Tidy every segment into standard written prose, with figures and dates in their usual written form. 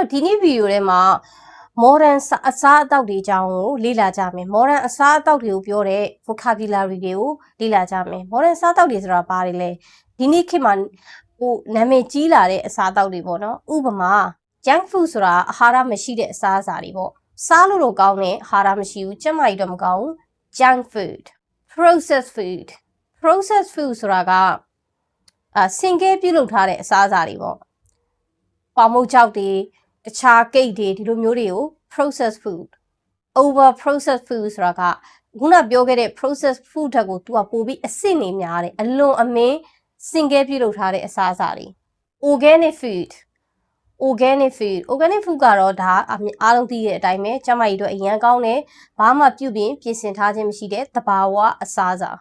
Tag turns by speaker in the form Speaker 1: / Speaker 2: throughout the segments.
Speaker 1: တော့ဒီနေ့ဗီဒီယိုထဲမှာ modern အစားအသောက်တွေအကြောင်းကိုလေ့လာကြမယ် modern အစားအသောက်တွေကိုပြောတဲ့ vocabulary တွေကိုလေ့လာကြမယ် modern အစားအသောက်တွေဆိုတာဘာတွေလဲဒီနေ့ခေတ်မှာနာမည်ကြီးလာတဲ့အစားအသောက်တွေပေါ့နော်ဥပမာ junk food ဆိုတာအာဟာရမရှိတဲ့အစားအစာတွေပေါ့စားလို့တော့ကောင်းတဲ့အာဟာရမရှိဘူးကျန်းမာရေးတော့မကောင်းဘူး junk food processed food ဆိုတာကစင်ကဲပြုတ်လုပ်ထားတဲ့အစားအစာတွေပေါ့ပေါင်မုတ်ချောက်တွေတခြားကိတ်တွေဒီလိုမျိုးတွေကို processed food over processed food ဆိုတာကခုနပြောခဲ့တဲ့ processed food ဓာတ်ကို तू ကပို့ပြီးအဆင့်နေများတယ်အလွန်အမင်းစင်ကဲပြုတ်လုပ်ထားတဲ့အစားအစာတွေ organic food ကတော့ဒါအားလုံးသိတဲ့အတိုင်းပဲကျန်းမာရေးအတွက်အရန်ကောင်းတယ်ဘာမှပြုပြင်ပြင်ဆင်ထားခြင်းမရှိတဲ့သဘာဝအစားအစာ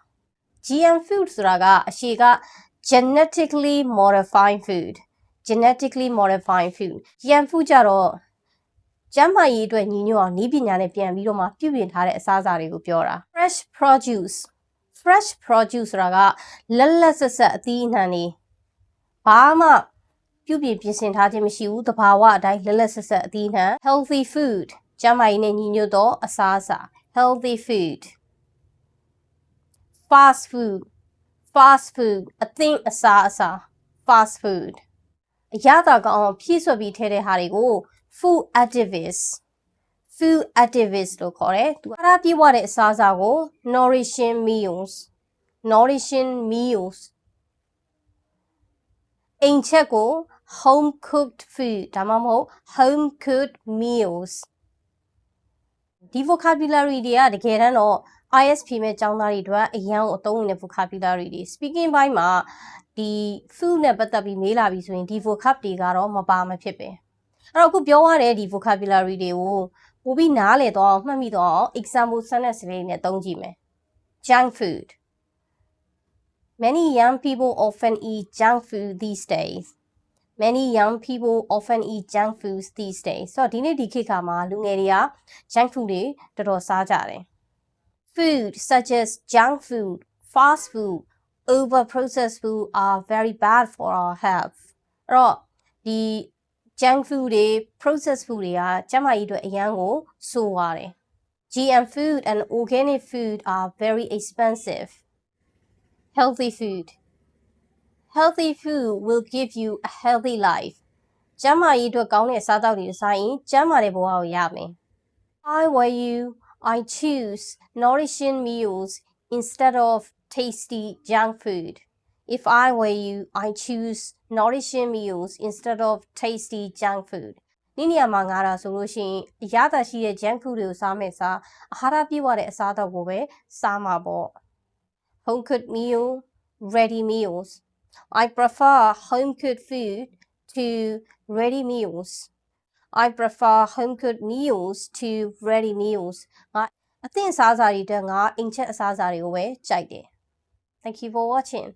Speaker 1: GM food ဆိုတာကအရှေက genetically modified food GM food ကြတော့ကျန်းမာရေးအတွက်ညီညွတ်အောင်နည်းပညာနဲ့ပြန်ပြီးတော့မှပြုပြင်ထားတဲ့အစားအစာတွေကိုပြောတာ fresh produce ဆိုတာကလက်လက်ဆက်ဆက်အသီးအနှံတွေဘာမှပြုပြင်ပြင်ဆင်ထားခြင်းမရှိဘူးသဘာဝအတိုင်းလက်လက်ဆက်ဆက်အသီးအနှံ healthy food ကျန်းမာရေးနဲ့ညီညွတ်သောအစားအစာ healthy food fast food အသင့်အစားအစာ fast food အရသာကောင်းအောင်ဖြည့်ဆွတ်ပြီးထည့်တဲ့ဟာတွေကို food additives လို့ခေါ်တယ်သူအားပြည့်ဝတဲ့အစားအစာကို nourishing meals အိမ်ချက်ကို home cooked food ဒါမှမဟုတ် home cooked meals ဒီ vocabulary တွေကတကယ်တမ်းတော့ ISP မဲ့ကျောင်းသားတွေအတွက်အရန်ကိုအသုံးဝင်တဲ့ vocabulary တွေ speaking ဘိုင်းမှာဒီ food နဲ့ပတ်သက်ပြီးမေးလာပြီဆိုရင်ဒီ vocab တွေကတော့မပါမဖြစ်ပဲအဲ့တော့အခုပြောရတဲ့ဒီ vocabulary တွေကိုပိုပြီးနားလည်တော့မှတ်မိတော့ example sentence လေးနဲ့သုံးကြည့်မယ် junk food Many young people often eat junk food these days. So ဒီနေ့ဒီခေတ်ခါမှာလူငယ်တွေက junk food တွေတော်တော်စားကြတယ် Food such as junk food, fast food, over-processed food are very bad for our health. အဲ့တော့ဒီ junk food တွေ processed food တွေကကျန်းမာရေးအတွက်အရန်ကိုဆိုးရတယ် GM food and organic food are very expensive. Healthy food will give you a healthy life. ကျန်းမာရေးအတွက်ကောင်းတဲ့အစားအသောက်တွေစားရင်ကျန်းမာတဲ့ဘဝကိုရမယ် I were you, I choose nourishing meals instead of tasty junk food. If I were you, I choose nourishing meals instead of tasty junk food. ဒီနေရာမှာငါတာဆိုလို့ရှိရင်အရသာရှိတဲ့ junk food တွေကိုစားမယ်စားအာဟာရပြည့်ဝတဲ့အစားအသောက်ကိုပဲစားမှာပေါ့ Home cooked meal, ready meals. I prefer home cooked food to ready meals. I prefer home cooked meals to ready meals. အသင့်အစားအစာတွေတက်ငါအိမ်ချက်အစားအစာတွေကိုပဲကြိုက်တယ် Thank you for watching.